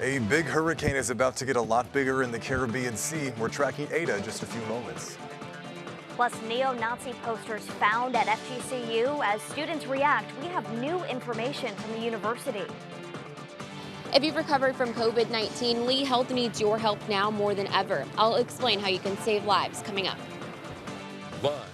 A big hurricane is about to get a lot bigger in the Caribbean Sea. We're tracking Ada in just a few moments. Plus, neo-Nazi posters found at FGCU. As students react, we have new information from the university. If you've recovered from COVID-19, Lee Health needs your help now more than ever. I'll explain how you can save lives coming up. Live,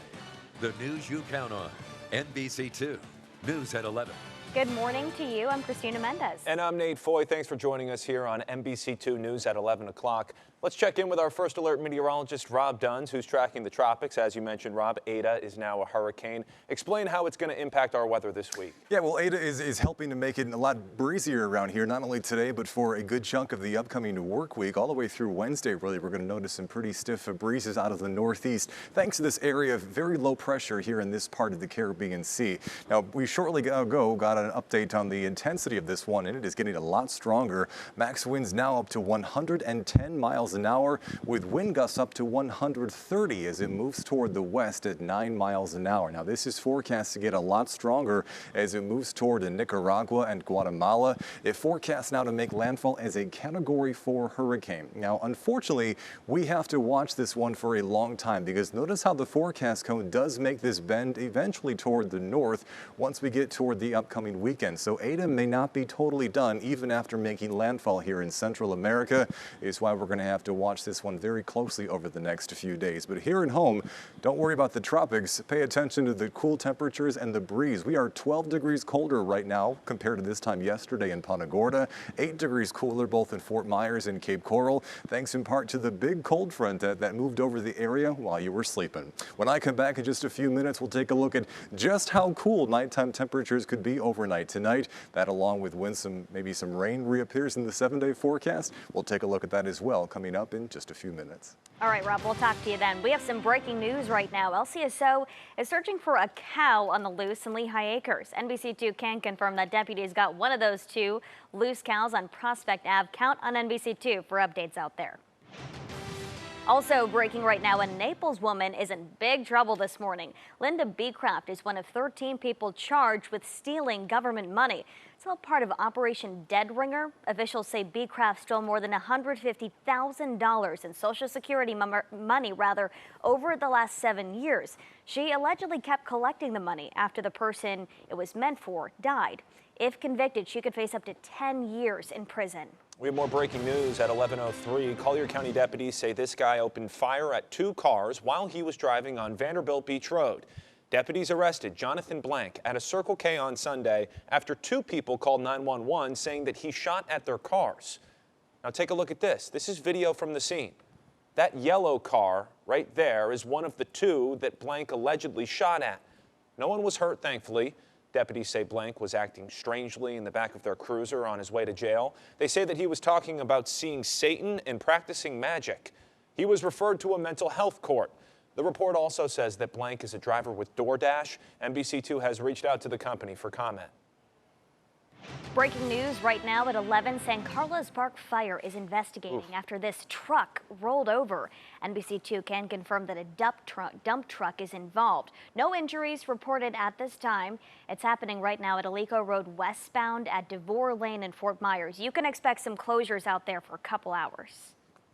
the news you count on. NBC2 News at 11. Good morning to you. I'm Christina Mendez. And I'm Nate Foy. Thanks for joining us here on NBC2 News at 11 o'clock. Let's check in with our first alert meteorologist, Rob Duns, who's tracking the tropics. As you mentioned, Rob, Ada is now a hurricane. Explain how it's going to impact our weather this week. Yeah, well, Ada is helping to make it a lot breezier around here, not only today, but for a good chunk of the upcoming work week, all the way through Wednesday, really. We're going to notice some pretty stiff breezes out of the northeast, thanks to this area of very low pressure here in this part of the Caribbean Sea. Now, we shortly ago got an update on the intensity of this one, and it is getting a lot stronger. Max winds now up to 110 miles an hour, with wind gusts up to 130 as it moves toward the west at 9 miles an hour. Now, this is forecast to get a lot stronger as it moves toward Nicaragua and Guatemala. It forecasts now to make landfall as a Category 4 hurricane. Now, unfortunately, we have to watch this one for a long time, because notice how the forecast cone does make this bend eventually toward the north once we get toward the upcoming weekend. So Ada may not be totally done even after making landfall here in Central America. Is why we're going to have to watch this one very closely over the next few days. But here at home, don't worry about the tropics. Pay attention to the cool temperatures and the breeze. We are 12 degrees colder right now compared to this time yesterday in Punta Gorda, 8 degrees cooler both in Fort Myers and Cape Coral, thanks in part to the big cold front that moved over the area while you were sleeping. When I come back in just a few minutes, we'll take a look at just how cool nighttime temperatures could be overnight tonight. That, along with when maybe some rain reappears in the 7-day forecast. We'll take a look at that as well coming up in just a few minutes. All right, Rob, we'll talk to you then. We have some breaking news right now. LCSO is searching for a cow on the loose in Lehigh Acres. NBC2 can confirm that deputies got one of those two loose cows on Prospect Ave. Count on NBC2 for updates out there. Also breaking right now, a Naples woman is in big trouble this morning. Linda Beecraft is one of 13 people charged with stealing government money. It's all part of Operation Dead Ringer. Officials say Beecraft stole more than $150,000 in Social Security money over the last 7 years. She allegedly kept collecting the money after the person it was meant for died. If convicted, she could face up to 10 years in prison. We have more breaking news at 11:03. Collier County deputies say this guy opened fire at 2 cars while he was driving on Vanderbilt Beach Road. Deputies arrested Jonathan Blank at a Circle K on Sunday after 2 people called 911 saying that he shot at their cars. Now take a look at this. This is video from the scene. That yellow car right there is one of the 2 that Blank allegedly shot at. No one was hurt, thankfully. Deputies say Blank was acting strangely in the back of their cruiser on his way to jail. They say that he was talking about seeing Satan and practicing magic. He was referred to a mental health court. The report also says that Blank is a driver with DoorDash. NBC2 has reached out to the company for comment. Breaking news right now at 11, San Carlos Park Fire is investigating after this truck rolled over. NBC2 can confirm that a dump truck is involved. No injuries reported at this time. It's happening right now at Alico Road westbound at DeVore Lane in Fort Myers. You can expect some closures out there for a couple hours.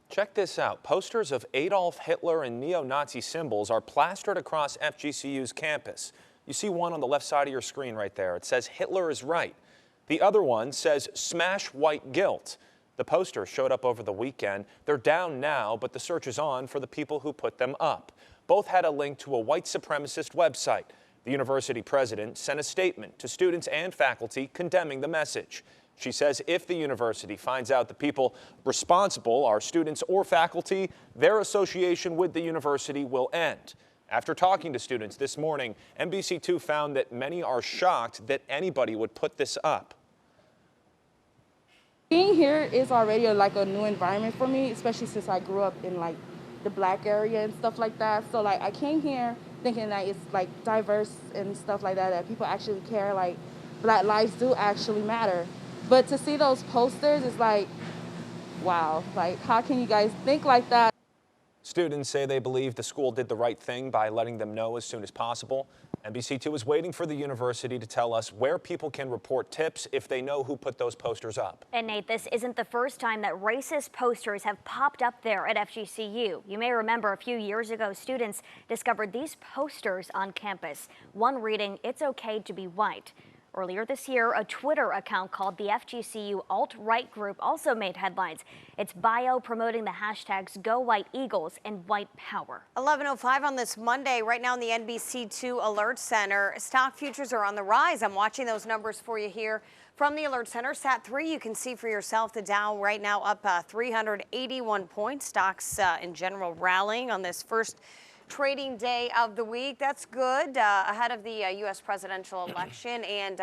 Check this out. Posters of Adolf Hitler and neo-Nazi symbols are plastered across FGCU's campus. You see one on the left side of your screen right there. It says Hitler is right. The other one says smash white guilt. The posters showed up over the weekend. They're down now, but the search is on for the people who put them up. Both had a link to a white supremacist website. The university president sent a statement to students and faculty condemning the message. She says if the university finds out the people responsible are students or faculty, their association with the university will end. After talking to students this morning, NBC2 found that many are shocked that anybody would put this up. Being here is already like a new environment for me, especially since I grew up in like the black area and stuff like that. So like I came here thinking that it's like diverse and stuff like that, that people actually care, like black lives do actually matter. But to see those posters is like, wow, like how can you guys think like that? Students say they believe the school did the right thing by letting them know as soon as possible. NBC2 is waiting for the university to tell us where people can report tips if they know who put those posters up. And Nate, this isn't the first time that racist posters have popped up there at FGCU. You may remember a few years ago, students discovered these posters on campus. One reading, "It's okay to be white." Earlier this year, a Twitter account called the FGCU Alt-Right Group also made headlines. Its bio promoting the hashtags Go White Eagles and White Power. 11:05 on this Monday, right now in the NBC2 Alert Center. Stock futures are on the rise. I'm watching those numbers for you here from the Alert Center. SAT3, you can see for yourself the Dow right now up 381 points. Stocks in general rallying on this first trading day of the week. That's good ahead of the U.S. presidential election and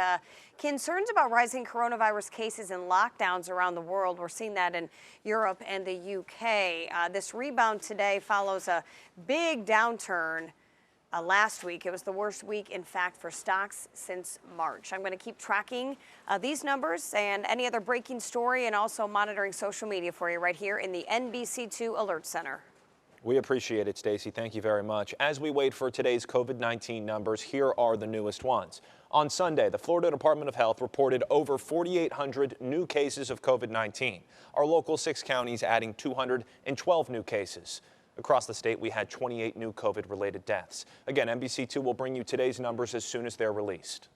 concerns about rising coronavirus cases and lockdowns around the world. We're seeing that in Europe and the U.K. This rebound today follows a big downturn last week. It was the worst week, in fact, for stocks since March. I'm going to keep tracking these numbers and any other breaking story and also monitoring social media for you right here in the NBC2 Alert Center. We appreciate it, Stacey. Thank you very much. As we wait for today's COVID-19 numbers, here are the newest ones. On Sunday, the Florida Department of Health reported over 4,800 new cases of COVID-19. Our local 6 counties adding 212 new cases. Across the state, we had 28 new COVID-related deaths. Again, NBC2 will bring you today's numbers as soon as they're released.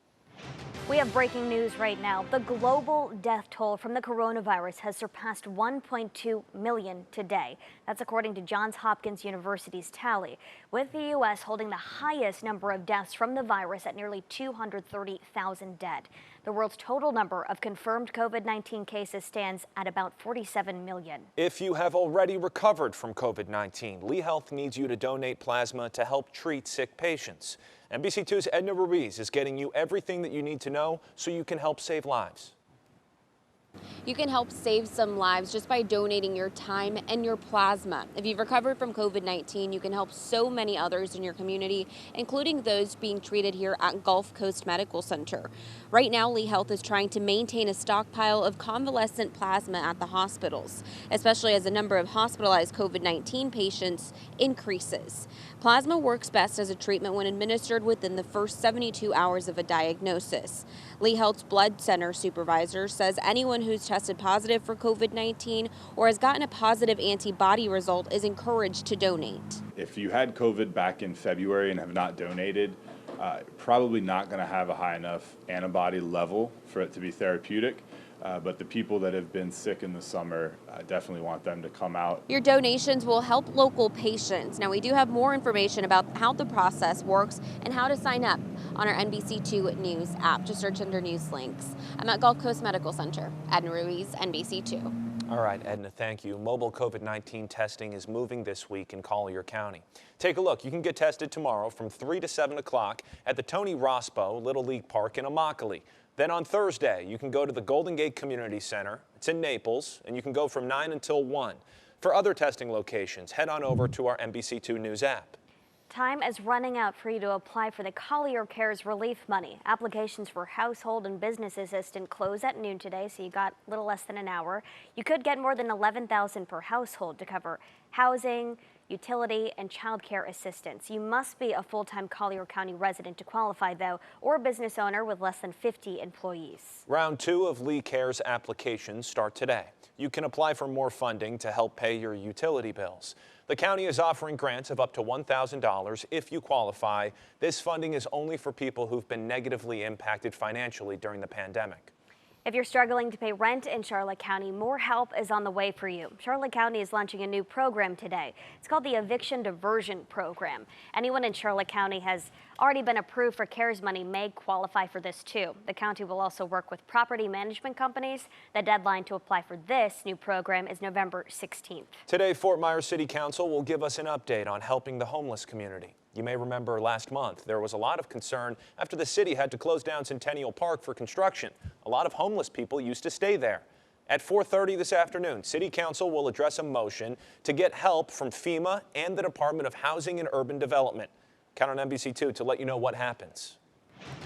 We have breaking news right now. The global death toll from the coronavirus has surpassed 1.2 million today. That's according to Johns Hopkins University's tally, with the U.S. holding the highest number of deaths from the virus at nearly 230,000 dead. The world's total number of confirmed COVID-19 cases stands at about 47 million. If you have already recovered from COVID-19, Lee Health needs you to donate plasma to help treat sick patients. NBC2's Edna Ruiz is getting you everything that you need to know so you can help save lives. You can help save some lives just by donating your time and your plasma. If you've recovered from COVID-19, you can help so many others in your community, including those being treated here at Gulf Coast Medical Center. Right now, Lee Health is trying to maintain a stockpile of convalescent plasma at the hospitals, especially as the number of hospitalized COVID-19 patients increases. Plasma works best as a treatment when administered within the first 72 hours of a diagnosis. Lee Health's blood center supervisor says anyone who's tested positive for COVID-19 or has gotten a positive antibody result is encouraged to donate. If you had COVID back in February and have not donated, probably not going to have a high enough antibody level for it to be therapeutic. But the people that have been sick in the summer, definitely want them to come out. Your donations will help local patients. Now, we do have more information about how the process works and how to sign up on our NBC2 News app. Just search under news links. I'm at Gulf Coast Medical Center. Edna Ruiz, NBC2. All right, Edna, thank you. Mobile COVID-19 testing is moving this week in Collier County. Take a look. You can get tested tomorrow from 3 to 7 o'clock at the Tony Rospo Little League Park in Immokalee. Then on Thursday, you can go to the Golden Gate Community Center. It's in Naples, and you can go from 9 until 1. For other testing locations, head on over to our NBC2 News app. Time is running out for you to apply for the Collier Cares relief money. Applications for household and business assistant close at noon today, so you got a little less than an hour. You could get more than $11,000 per household to cover housing, utility, and child care assistance. You must be a full-time Collier County resident to qualify, though, or a business owner with less than 50 employees. Round 2 of Lee Cares applications start today. You can apply for more funding to help pay your utility bills. The county is offering grants of up to $1,000 if you qualify. This funding is only for people who've been negatively impacted financially during the pandemic. If you're struggling to pay rent in Charlotte County, more help is on the way for you. Charlotte County is launching a new program today. It's called the Eviction Diversion Program. Anyone in Charlotte County has already been approved for CARES money may qualify for this too. The county will also work with property management companies. The deadline to apply for this new program is November 16th. Today, Fort Myers City Council will give us an update on helping the homeless community. You may remember last month there was a lot of concern after the city had to close down Centennial Park for construction. A lot of homeless people used to stay there. At 4:30 this afternoon, City Council will address a motion to get help from FEMA and the Department of Housing and Urban Development. Count on NBC2 to let you know what happens.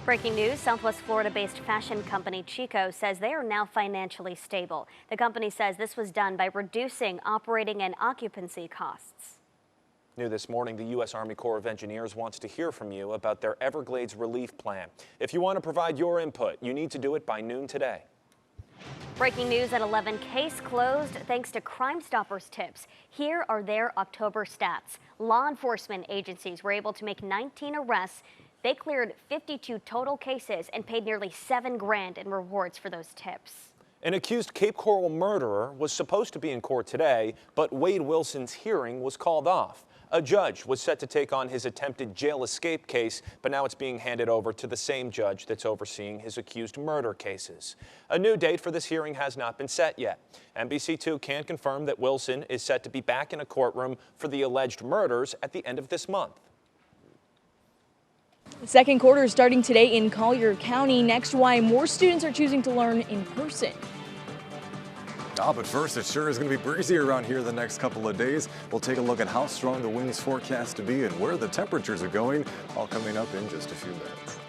Breaking news, Southwest Florida-based fashion company Chico says they are now financially stable. The company says this was done by reducing operating and occupancy costs. New this morning, the U.S. Army Corps of Engineers wants to hear from you about their Everglades relief plan. If you want to provide your input, you need to do it by noon today. Breaking news at 11, case closed thanks to Crime Stoppers tips. Here are their October stats. Law enforcement agencies were able to make 19 arrests. They cleared 52 total cases and paid nearly $7 grand in rewards for those tips. An accused Cape Coral murderer was supposed to be in court today, but Wade Wilson's hearing was called off. A judge was set to take on his attempted jail escape case, but now it's being handed over to the same judge that's overseeing his accused murder cases. A new date for this hearing has not been set yet. NBC2 can confirm that Wilson is set to be back in a courtroom for the alleged murders at the end of this month. The second quarter is starting today in Collier County. Next, why more students are choosing to learn in person. But first, it sure is going to be breezy around here the next couple of days. We'll take a look at how strong the winds forecast to be and where the temperatures are going, all coming up in just a few minutes.